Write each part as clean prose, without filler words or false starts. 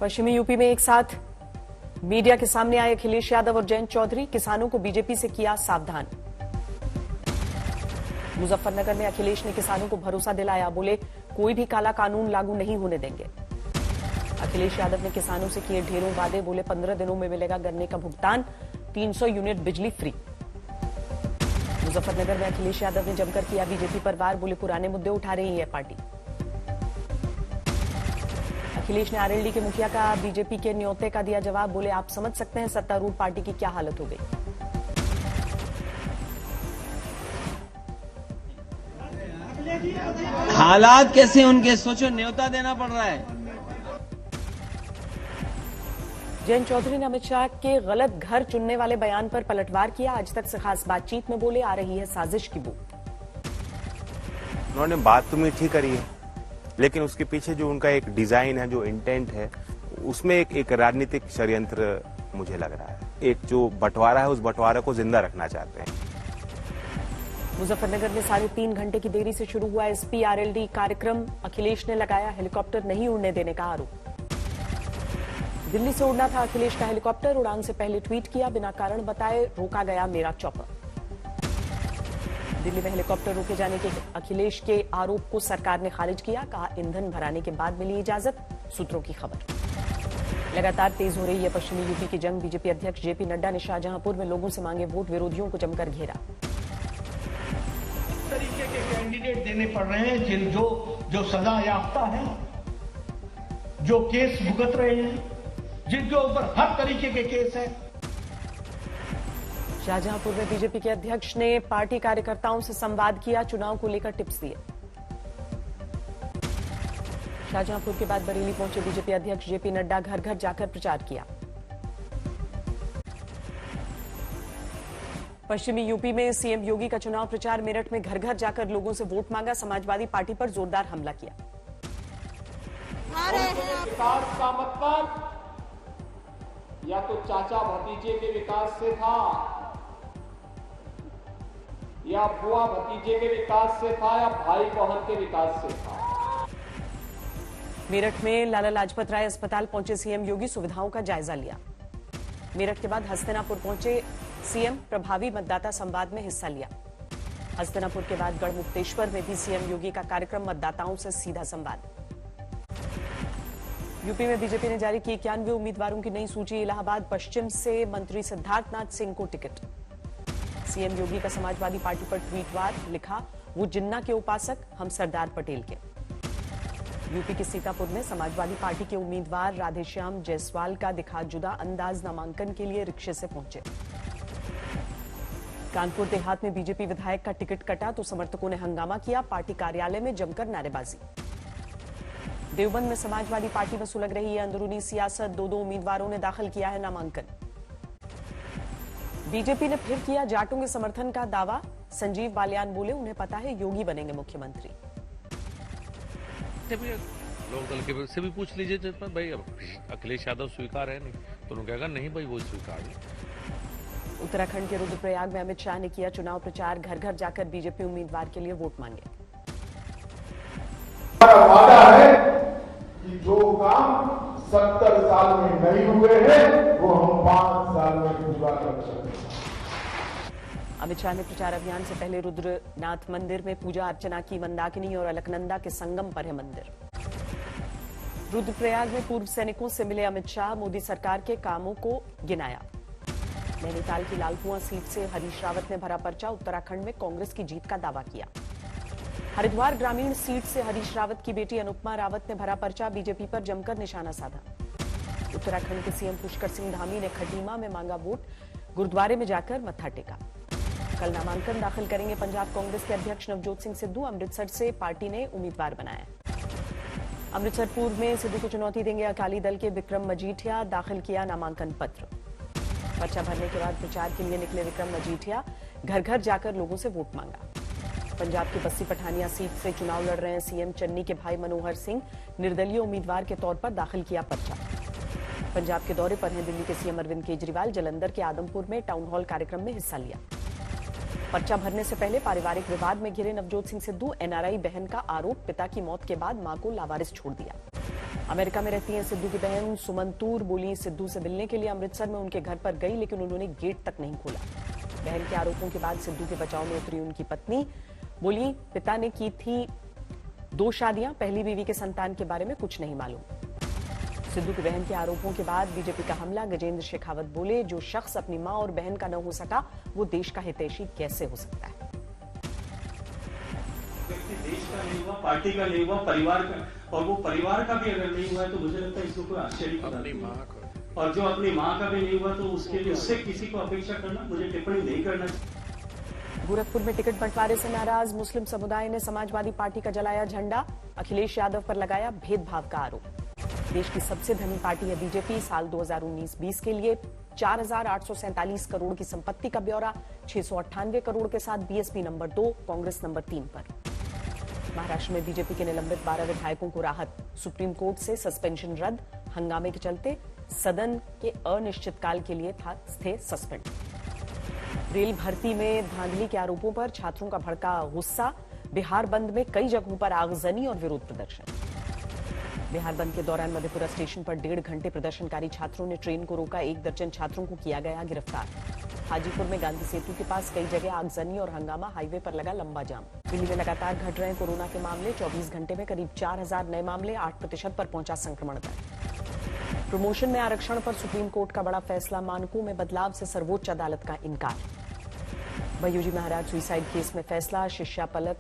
पश्चिमी यूपी में एक साथ मीडिया के सामने आए अखिलेश यादव और जयंत चौधरी, किसानों को बीजेपी से किया सावधान। मुजफ्फरनगर में अखिलेश ने किसानों को भरोसा दिलाया, बोले कोई भी काला कानून लागू नहीं होने देंगे। अखिलेश यादव ने किसानों से किए ढेरों वादे, बोले 15 दिनों में मिलेगा गन्ने का भुगतान, 300 यूनिट बिजली फ्री। मुजफ्फरनगर में अखिलेश यादव ने जमकर किया बीजेपी पर वार, बोले पुराने मुद्दे उठा रही है पार्टी। अखिलेश ने आरएलडी के मुखिया का बीजेपी के न्योते का दिया जवाब, बोले आप समझ सकते हैं सत्तारूढ़ पार्टी की क्या हालत हो गई। हालात कैसे उनके, सोचो न्योता देना पड़ रहा है। जयंत चौधरी ने अमित शाह के गलत घर चुनने वाले बयान पर पलटवार किया। आज तक से खास बातचीत में बोले आ रही है साजिश की बू। उन्होंने बात तो मीठी करी है, लेकिन उसके पीछे जो उनका एक डिजाइन है, जो इंटेंट है, उसमें एक राजनीतिक षड्यंत्र मुझे लग रहा है। एक जो बंटवारा है, उस बंटवारे को जिंदा रखना चाहते हैं। मुजफ्फरनगर में 3.5 घंटे की देरी से शुरू हुआ एसपी आरएलडी कार्यक्रम। अखिलेश ने लगाया हेलीकॉप्टर नहीं उड़ने देने का आरोप। दिल्ली से उड़ना था अखिलेश का हेलीकॉप्टर, उड़ान से पहले ट्वीट किया, बिना कारण बताए रोका गया मेरा चॉपर। दिल्ली में हेलीकॉप्टर रोके जाने के अखिलेश के आरोप को सरकार ने खारिज किया, कहा ईंधन भराने के बाद मिली इजाजत। सूत्रों की खबर। लगातार तेज हो रही है पश्चिमी यूपी की जंग। बीजेपी अध्यक्ष जेपी नड्डा ने शाहजहांपुर में लोगों से मांगे वोट, विरोधियों को जमकर घेरा। तरीके के कैंडिडेट देने पड़ रहे हैं जो सजा याफ्ता है, जो केस भुगत रहे हैं, जिनके ऊपर हर तरीके के केस है। शाहजहांपुर में बीजेपी के अध्यक्ष ने पार्टी कार्यकर्ताओं से संवाद किया, चुनाव को लेकर टिप्स दिए। शाहजहांपुर के बाद बरेली पहुंचे बीजेपी अध्यक्ष जेपी नड्डा, घर घर जाकर प्रचार किया। पश्चिमी यूपी में सीएम योगी का चुनाव प्रचार। मेरठ में घर घर जाकर लोगों से वोट मांगा, समाजवादी पार्टी पर जोरदार हमला किया। विकास का मतलब या तो चाचा भतीजे के विकास से था, या बुआ भतीजे के विकास से था, या भाई बहन के विकास से था। मेरठ में लाला लाजपत राय अस्पताल पहुंचे सीएम योगी, सुविधाओं का जायजा लिया। मेरठ के बाद हस्तिनापुर पहुंचे सीएम, प्रभावी मतदाता संवाद में हिस्सा लिया। हस्तिनापुर के बाद गढ़मुक्तेश्वर में भी सीएम योगी का कार्यक्रम, मतदाताओं से सीधा संवाद। यूपी में बीजेपी ने जारी की 91 उम्मीदवारों की नई सूची। इलाहाबाद पश्चिम से मंत्री सिद्धार्थनाथ सिंह को टिकट। सीएम योगी का समाजवादी पार्टी पर ट्वीटवार, लिखा वो जिन्ना के उपासक, हम सरदार पटेल के। यूपी के सीतापुर में समाजवादी पार्टी के उम्मीदवार राधेश्याम जायसवाल का दिखा जुदा अंदाज, नामांकन के लिए रिक्शे से पहुंचे। कानपुर देहात में बीजेपी विधायक का टिकट कटा तो समर्थकों ने हंगामा किया, पार्टी कार्यालय में जमकर नारेबाजी। देवबंद में समाजवादी पार्टी में सुलग रही है अंदरूनी सियासत, 2 उम्मीदवारों ने दाखिल किया है नामांकन। बीजेपी ने फिर किया जाटों के समर्थन का दावा। संजीव बालियान बोले उन्हें पता है योगी बनेंगे मुख्यमंत्री। लोकदल के से भी पूछ लीजिए भाई अखिलेश यादव स्वीकार है नहीं, तो उन्होंने कहेगा नहीं भाई वो स्वीकार है। उत्तराखंड के रुद्रप्रयाग में अमित शाह ने किया चुनाव प्रचार, घर घर जाकर बीजेपी उम्मीदवार के लिए वोट मांगे। हमारा वादा है कि जो काम 70 साल में नहीं हुए हैं वो हम 5 साल में पूरा कर सकते हैं। अमित शाह ने प्रचार अभियान से पहले रुद्रनाथ मंदिर में पूजा अर्चना की। मंदाकिनी और अलकनंदा के संगम पर है मंदिर। रुद्रप्रयाग में पूर्व सैनिकों से मिले अमित शाह, मोदी सरकार के कामों को गिनाया। नैनीताल की लालकुआं सीट से हरीश रावत ने भरा पर्चा, उत्तराखंड में कांग्रेस की जीत का दावा किया। हरिद्वार ग्रामीण सीट से हरीश रावत की बेटी अनुपमा रावत ने भरा पर्चा, बीजेपी पर जमकर निशाना साधा। उत्तराखंड के सीएम पुष्कर सिंह धामी ने खटीमा में मांगा वोट, गुरुद्वारे में जाकर मत्था टेका। कल नामांकन दाखिल करेंगे पंजाब कांग्रेस के अध्यक्ष नवजोत सिंह सिद्धू, अमृतसर से पार्टी ने उम्मीदवार बनाया। अमृतसर पूर्व में सिद्धू को चुनौती देंगे अकाली दल के विक्रम मजीठिया, दाखिल किया नामांकन पत्र। पर्चा भरने के बाद प्रचार के लिए निकले विक्रम मजीठिया, घर घर जाकर लोगों से वोट मांगा। पंजाब की बस्सी पठानिया सीट से चुनाव लड़ रहे हैं सीएम, चन्नी के भाई मनोहर सिंह निर्दलीय उम्मीदवार के तौर पर दाखिल किया पर्चा। पंजाब के दौरे पर हैं दिल्ली के सीएम अरविंद केजरीवाल, जलंधर के आदमपुर में टाउन हॉल कार्यक्रम में हिस्सा लिया। पर्चा भरने से पहले पारिवारिक विवाद में घिरे नवजोत सिंह सिद्धू, एनआरआई बहन का आरोप, पिता की मौत के बाद मां को लावारिस छोड़ दिया। अमेरिका में रहती हैं सिद्धू की बहन सुमंतूर बोली, सिद्धू से मिलने के लिए अमृतसर में उनके घर पर गई, लेकिन उन्होंने गेट तक नहीं खोला। बहन के आरोपों के बाद सिद्धू के बचाव में उतरी उनकी पत्नी। बोली, पिता ने की थी 2 शादियां, पहली बीवी के संतान के बारे में कुछ नहीं मालूम। सिद्धू की बहन के आरोपों के बाद बीजेपी का हमला। गजेंद्र शेखावत बोले, जो शख्स अपनी मां और बहन का न हो सका वो देश का हितैषी कैसे हो सकता है। देश का नहीं हुआ, पार्टी का नहीं हुआ, परिवार का, और वो परिवार का भी अगर नहीं हुआ है तो मुझे लगता है इसको कोई आश्चर्य की बात नहीं है। और जो अपनी मां का भी नहीं हुआ तो उसके लिए उससे किसी को अपेक्षा करना, मुझे टिप्पणी नहीं करना चाहिए। गोरखपुर में टिकट बंटवारे से नाराज मुस्लिम समुदाय ने समाजवादी पार्टी का जलाया झंडा। अखिलेश यादव पर लगाया भेदभाव का आरोप। देश की सबसे धनी पार्टी है बीजेपी। साल 2019-20 के लिए 4,847 करोड़ की संपत्ति का ब्यौरा, 698 करोड़ के साथ बीएसपी नंबर 2, कांग्रेस नंबर 3 पर। महाराष्ट्र में बीजेपी के निलंबित 12 विधायकों को राहत। सुप्रीम कोर्ट से सस्पेंशन रद्द। हंगामे के चलते सदन के अनिश्चितकाल के लिए थे सस्पेंड। रेल भर्ती में धांधली के आरोपों पर छात्रों का भड़का गुस्सा। बिहार बंद में कई जगहों पर आगजनी और विरोध प्रदर्शन। बिहार बंद के दौरान मधेपुरा स्टेशन पर 1.5 घंटे प्रदर्शनकारी छात्रों ने ट्रेन को रोका। 1 दर्जन छात्रों को किया गया गिरफ्तार। हाजीपुर में गांधी सेतु के पास कई जगह आगजनी और हंगामा। हाईवे पर लगा लंबा जाम। दिल्ली में लगातार घट रहे हैं कोरोना के मामले। 24 घंटे में करीब 4,000 नए मामले, 8% पर पहुंचा संक्रमण दर। प्रमोशन में आरक्षण पर सुप्रीम कोर्ट का बड़ा फैसला। मानकों में बदलाव से सर्वोच्च अदालत का इनकार। भय्यूजी महाराज सुसाइड केस में फैसला। शिष्या पलक,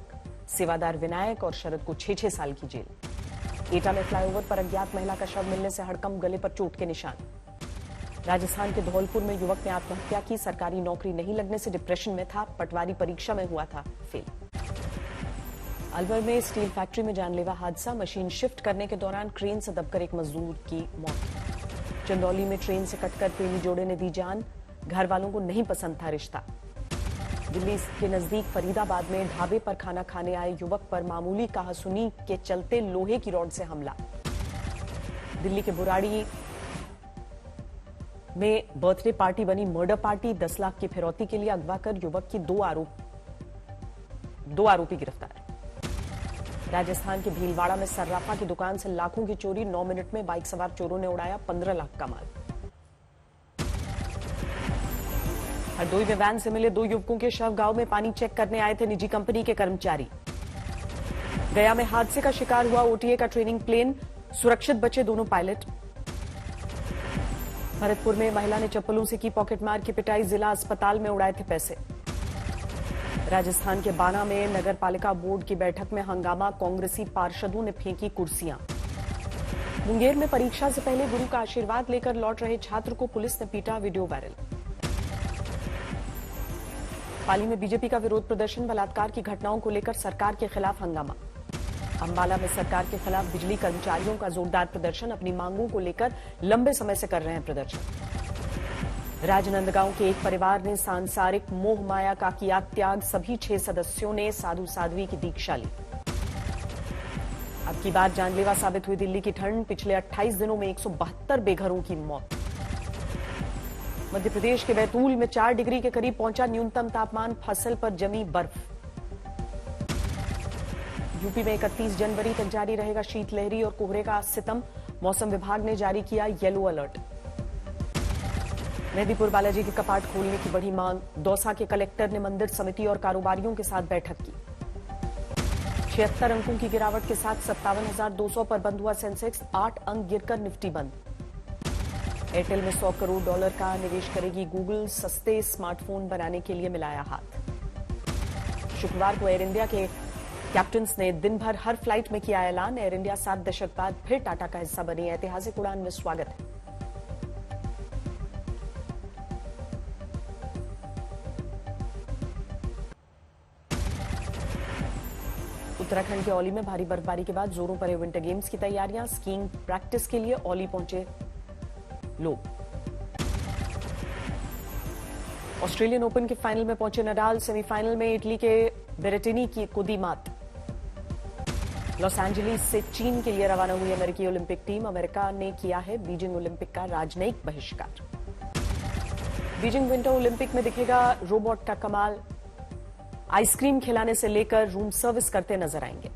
सेवादार विनायक और शरद को 6-6 साल की जेल। एटा में फ्लाईओवर पर अज्ञात महिला का शव मिलने से हड़कंप, गले पर चोट के निशान। राजस्थान के धौलपुर में युवक ने आत्महत्या की। सरकारी नौकरी नहीं लगने से डिप्रेशन में था। पटवारी परीक्षा में हुआ था फेल। अलवर में स्टील फैक्ट्री में जानलेवा हादसा। मशीन शिफ्ट करने के दौरान क्रेन से दबकर एक मजदूर की मौत। चंदौली में ट्रेन से कटकर प्रेमी जोड़े ने दी जान। घर वालों को नहीं पसंद था रिश्ता। दिल्ली के नजदीक फरीदाबाद में ढाबे पर खाना खाने आए युवक पर मामूली कहासुनी के चलते लोहे की रॉड से हमला। दिल्ली के बुराड़ी में बर्थडे पार्टी बनी मर्डर पार्टी। 10 लाख की फिरौती के लिए अगवा कर युवक की 2 आरोपी गिरफ्तार। राजस्थान के भीलवाड़ा में सर्राफा की दुकान से लाखों की चोरी। 9 मिनट में बाइक सवार चोरों ने उड़ाया 15 लाख का माल। हरदोई में वैन से मिले 2 युवकों के शव। गांव में पानी चेक करने आए थे निजी कंपनी के कर्मचारी। गया में हादसे का शिकार हुआ ओटीए का ट्रेनिंग प्लेन। सुरक्षित बचे दोनों पायलट। भरतपुर में महिला ने चप्पलों से की पॉकेट मार की पिटाई। जिला अस्पताल में उड़ाए थे पैसे। राजस्थान के बाना में नगर पालिका बोर्ड की बैठक में हंगामा। कांग्रेसी पार्षदों ने फेंकी कुर्सियां। मुंगेर में परीक्षा से पहले गुरु का आशीर्वाद लेकर लौट रहे छात्र को पुलिस ने पीटा, वीडियो वायरल। पाली में बीजेपी का विरोध प्रदर्शन। बलात्कार की घटनाओं को लेकर सरकार के खिलाफ हंगामा। अंबाला में सरकार के खिलाफ बिजली कर्मचारियों का जोरदार प्रदर्शन। अपनी मांगों को लेकर लंबे समय से कर रहे हैं प्रदर्शन। राजनंदगांव के एक परिवार ने सांसारिक मोह माया का किया त्याग। सभी 6 सदस्यों ने साधु साध्वी की दीक्षा ली। अब की बार जानलेवा साबित हुई दिल्ली की ठंड। पिछले 28 दिनों में 172 बेघरों की मौत। मध्य प्रदेश के बैतूल में 4 डिग्री के करीब पहुंचा न्यूनतम तापमान। फसल पर जमी बर्फ। यूपी में 31 जनवरी तक जारी रहेगा शीतलहरी और कोहरे का सितम। मौसम विभाग ने जारी किया येलो अलर्ट। मेहदीपुर बालाजी के कपाट खोलने की बढ़ी मांग। दौसा के कलेक्टर ने मंदिर समिति और कारोबारियों के साथ बैठक की। 76 अंकों की गिरावट के साथ 57,200 पर बंद हुआ सेंसेक्स। 8 अंक गिरकर निफ्टी बंद। एयरटेल में $100 करोड़ का निवेश करेगी गूगल। सस्ते स्मार्टफोन बनाने के लिए मिलाया हाथ। शुक्रवार को एयर इंडिया के कैप्टन्स ने दिन भर हर फ्लाइट में किया ऐलान। एयर इंडिया 7 दशक बाद फिर टाटा का हिस्सा बनी। ऐतिहासिक उड़ान में स्वागत है। उत्तराखंड के औली में भारी बर्फबारी के बाद जोरों पर है विंटर गेम्स की तैयारियां। स्कीइंग प्रैक्टिस के लिए औली पहुंचे लोग। ऑस्ट्रेलियन ओपन के फाइनल में पहुंचे नडाल। सेमीफाइनल में इटली के बेरेटिनी की को दी मात। लॉस एंजलिस से चीन के लिए रवाना हुई अमेरिकी ओलंपिक टीम। अमेरिका ने किया है बीजिंग ओलंपिक का राजनयिक बहिष्कार। बीजिंग विंटर ओलंपिक में दिखेगा रोबोट का कमाल। आइसक्रीम खिलाने से लेकर रूम सर्विस करते नजर आएंगे।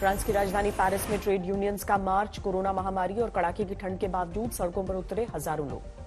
फ्रांस की राजधानी पेरिस में ट्रेड यूनियंस का मार्च, कोरोना महामारी और कड़ाके की ठंड के बावजूद सड़कों पर उतरे हजारों लोग।